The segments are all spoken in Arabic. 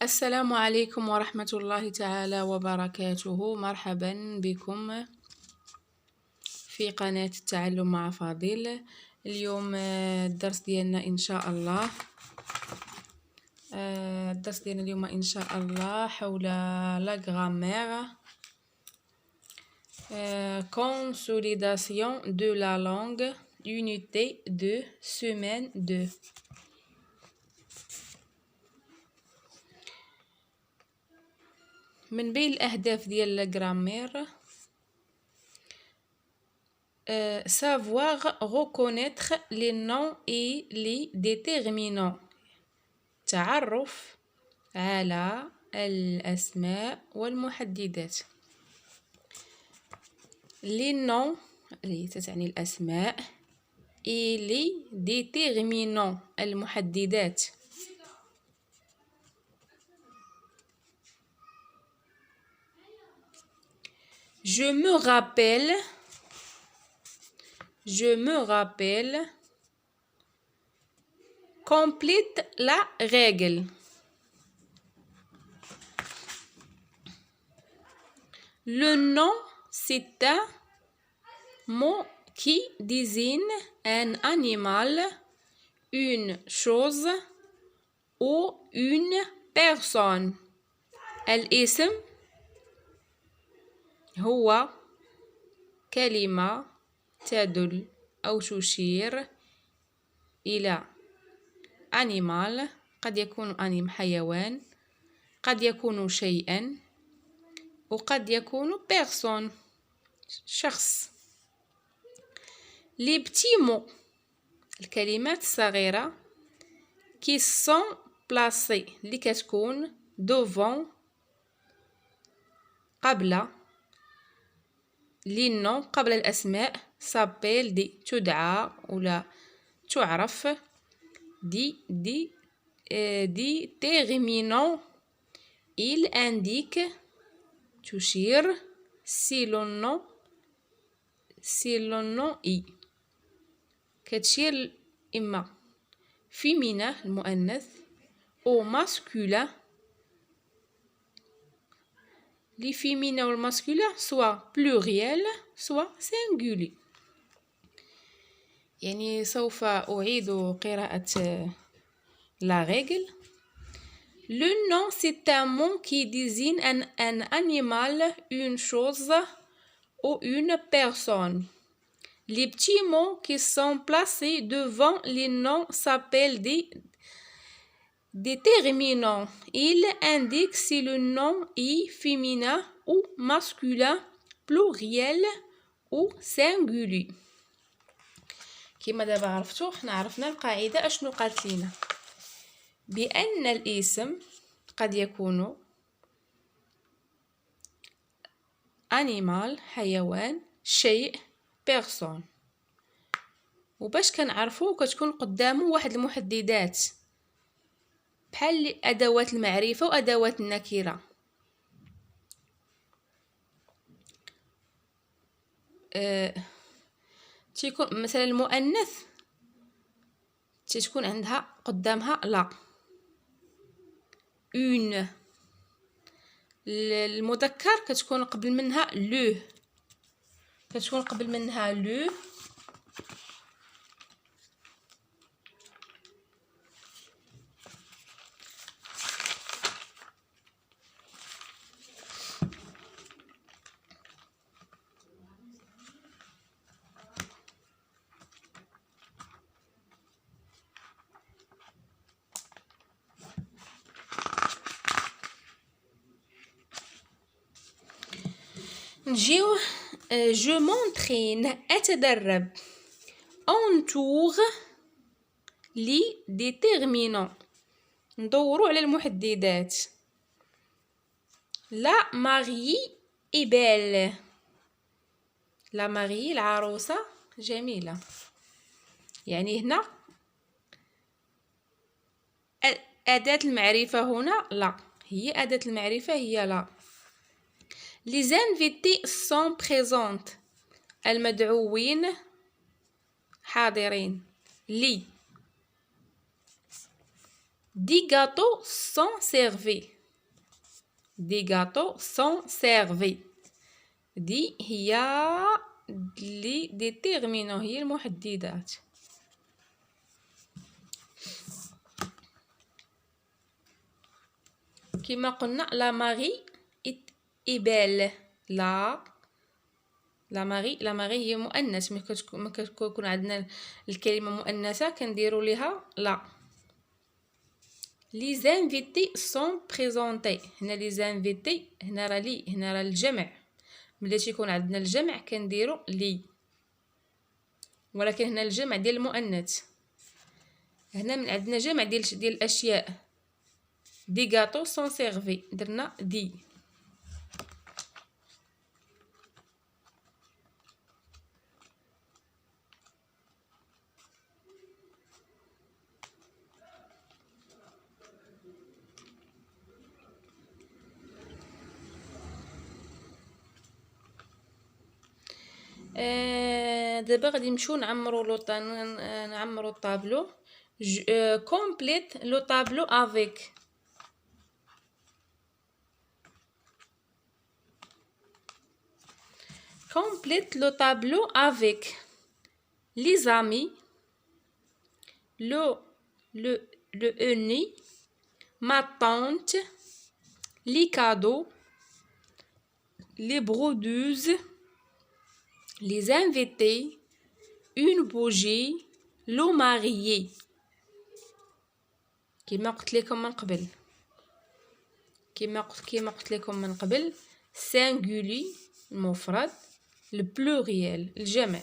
السلام عليكم ورحمة الله تعالى وبركاته. مرحبا بكم في قناة التعلم مع فاضل. اليوم الدرس ديالنا إن شاء الله حول لا غرامير consolidation de la langue unité 2 semaine 2. من بين الأهداف ديال لا غرامير savoir reconnaître les noms et les déterminants. تعرف على الأسماء والمحددات. les noms اللي تعني الأسماء et les déterminants المحددات. Je me rappelle complète la règle. Le nom, c'est un mot qui désigne un animal, une chose ou une personne. الاسم هو كلمة تدل أو تشير إلى animal، قد يكون حيوان، قد يكون شيئا، وقد يكون personne شخص. les petits mots الكلمات الصغيرة qui sont placés اللي كتكون devant قبل les noms قبل الأسماء s'appelle دي تدعى ولا تعرف دي déterminant il indique تشير si le nom est كتشير إما féminin المؤنث أو masculin. les féminins ou masculins soit pluriel soit singulier. يعني سوف أعيد قراءة la règle. Le nom, c'est un mot qui désigne un animal, une chose ou une personne. Les petits mots qui sont placés devant les noms s'appellent des déterminants. Ils indiquent si le nom est féminin ou masculin, pluriel ou singulier. كما دابا عرفتو حنا عرفنا القاعدة اشنو قالت لينا بأن الاسم قد يكون animal حيوان، شيء person. وباش كنعرفو كتكون قدامو واحد المحددات بحال أدوات المعرفة وأدوات النكرة. تيكون مثلا المؤنث تتكون عندها قدامها لا une. المذكر كتكون قبل منها لو، نجيو je m'entraîne أتدرب entoure les déterminants ندورو على المحددات. la mariée est belle. la mariée العروسة جميلة. يعني هنا أداة المعرفة هنا لا، هي أداة المعرفة هي لا. les invités sont présents. المدعوين حاضرين. لي 10 gâteaux sont servis. 10 gâteaux sont servis. دي هي لي ديتيرمينو، هي المحددات. كما قلنا لا ماري إبال. لا ماري هي مؤنث. ملي كتكون عندنا الكلمة مؤنثة كنديرو ليها لا. لي زانفيتي سون بريزونتي. هنا لي زانفيتي، هنا راه لي، هنا راه الجمع. ملي تيكون عندنا الجمع كنديرو لي، ولكن هنا الجمع ديال المؤنث. هنا من عندنا جمع ديال الاشياء. دي غاتو سون سيرفي، درنا دي. دابا غادي نمشيو نعمرو الطابلو. كومبليت لو طابلو افيك. Complète le tableau avec les amis, le uni, ma tante, les cadeaux, les brodeuses, les invités, une bougie, le marié. كما قلت لكم من قبل singulier المفرد، البلوريال الجمع.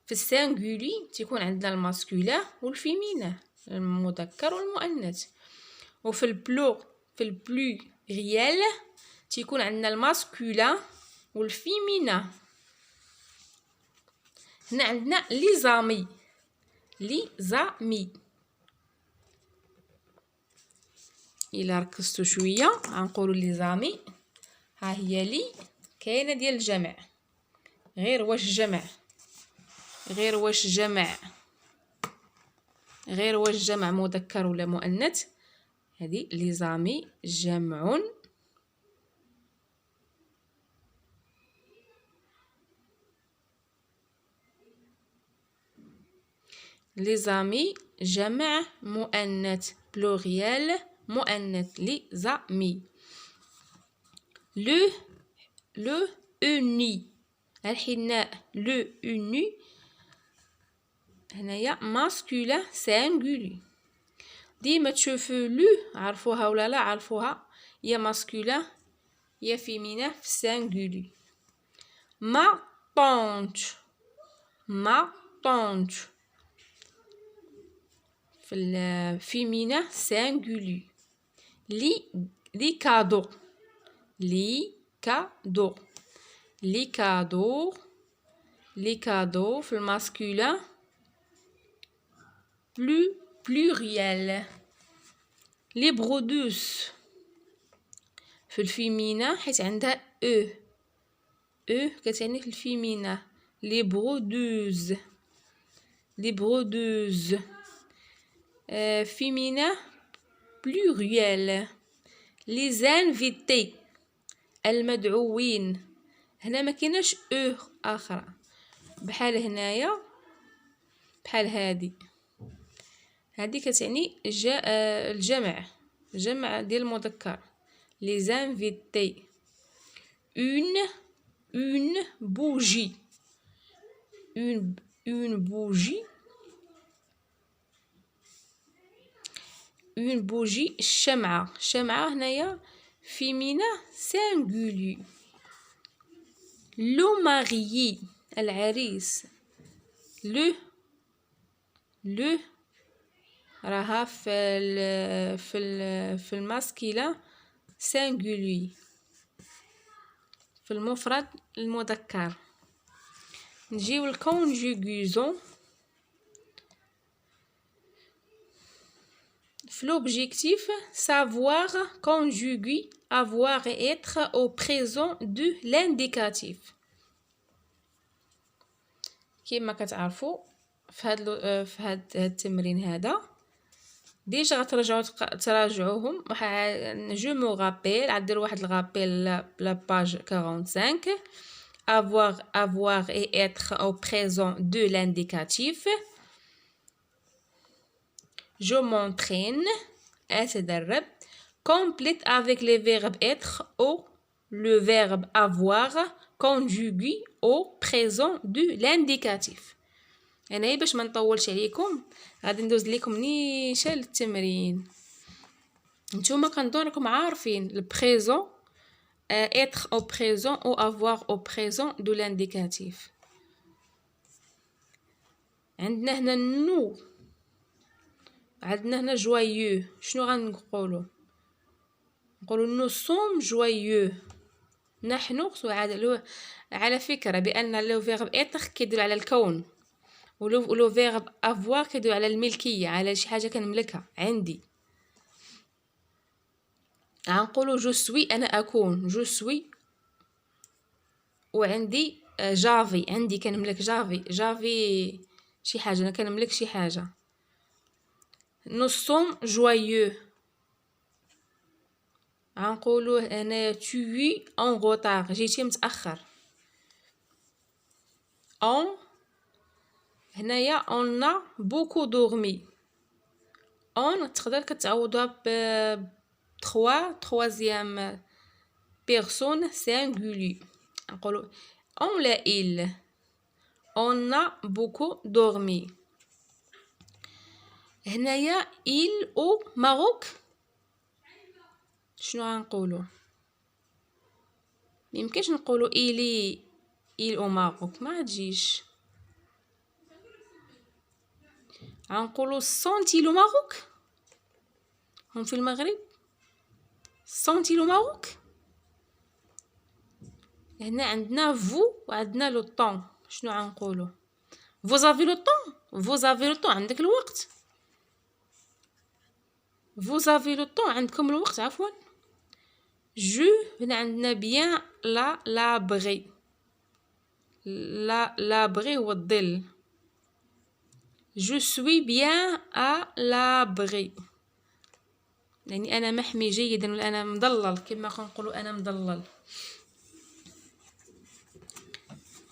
في السانغولي تيكون عندنا الماسكولا والفيمينا، المذكر والمؤنث. وفي البلوريال تيكون عندنا الماسكولا والفيمينا. هنا عندنا لي زامي. الا ركزتوا شويه غنقولوا لي زامي. ها هي لي كاينه ديال الجمع، غير واش جمع مذكر ولا مؤنث. هذه لي زامي جمع لي زامي جمع مؤنث بلوريال مؤنث لي زامي. لو اوني الحناء لو اوني هنايا ماسكولا سانغولي. ديما تشوفوا لو عرفوها ولا لا عرفوها، يا ماسكولا يا فيمينا في سانغولي. ما طونت في الفيمينا سانغولي. لي كادو في الماسكولا pluriel. لي برودوس في الفيمينا حيت عندها كتعني في الفيمينا. لي برودوز فيمينا pluriel. لي زانفيتي المدعوين. هنا ما كايناش اخرى بحال هنايا، بحال هذه كتعني الجمع ديال المذكر. لي زانفيتي. اون بوجي. الشمعة هنايا فيمينا سانغولي. لو ماريي العريس. لو راها في الماسكيلا سانغولي، في المفرد المذكر. نجيو الكونجوغيزون. في l'objectif savoir conjuguer avoir et être au présent de l'indicatif. كما كتعرفوا في هذا التمرين هذا ديجا غترجعو تراجعوهم. جو مو غابيل، غدير واحد الغابيل لا باج 45. avoir et être au présent de l'indicatif. Je m'entraîne أتدرب. Complète avec les verbes être ou le verbe avoir conjugué au présent de l'indicatif. أنا باش ما نطولش عليكم غادي ندوز لكم نيشان التمرين. نتوما كنظن راكم عارفين البريزون être au présent ou avoir au présent de l'indicatif. عندنا هنا نو، عندنا هنا joyeux. شنو غنقولوا؟ نقولوا نو سوم جويو. نحن على فكرة بأن لو فيرب إتر كيدل على الكون، ولو فيرب أفوار كيدل على الملكية، على شي حاجة كنملكها عندي. غنقولوا جو سوي أنا أكون، جو سوي، وعندي جافي، عندي كنملك جافي شي حاجة، أنا كنملك شي حاجة. نو سوم جويو. غنقولوا هنا tu en retard، جيتي متأخر. on هنايا on a beaucoup dormi. on تقدر كتعوضها ب troisième personne singulier. نقولوا on لا il. on a beaucoup dormi. هنايا il au Maroc. شنو غنقولوا؟ ميمكنش نقولوا il au Maroc، ما تجيش. غنقولوا sont-ils au Maroc؟ هم في المغرب. sont-ils au Maroc؟ هنا عندنا vous وعندنا لو طون. شنو غنقولوا؟ vous avez le temps. vous avez le temps، عندك الوقت. vous avez le temps، عندكم الوقت عفوا. جو هنا عندنا بيان لابغي. لابغي هو الظل. je suis bien à l'abri، يعني أنا محمي جيدا ولا أنا مضلل، كما كنقولوا أنا مضلل.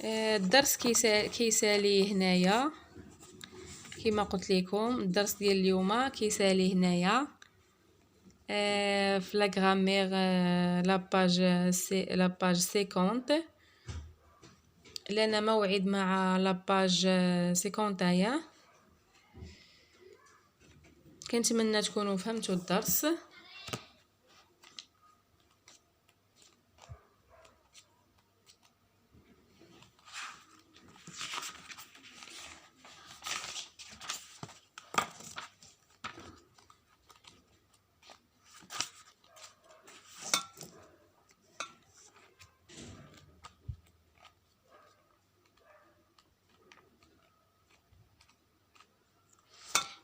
الدرس كيسالي هنايا كما قلت لكم. الدرس ديال اليوم كيسالي هنايا في لا غرامير لا باج 50. لنا موعد مع لا باج 50. كنتمنى تكونوا فهمتوا الدرس.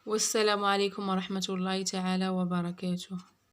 والسلام عليكم ورحمة الله تعالى وبركاته.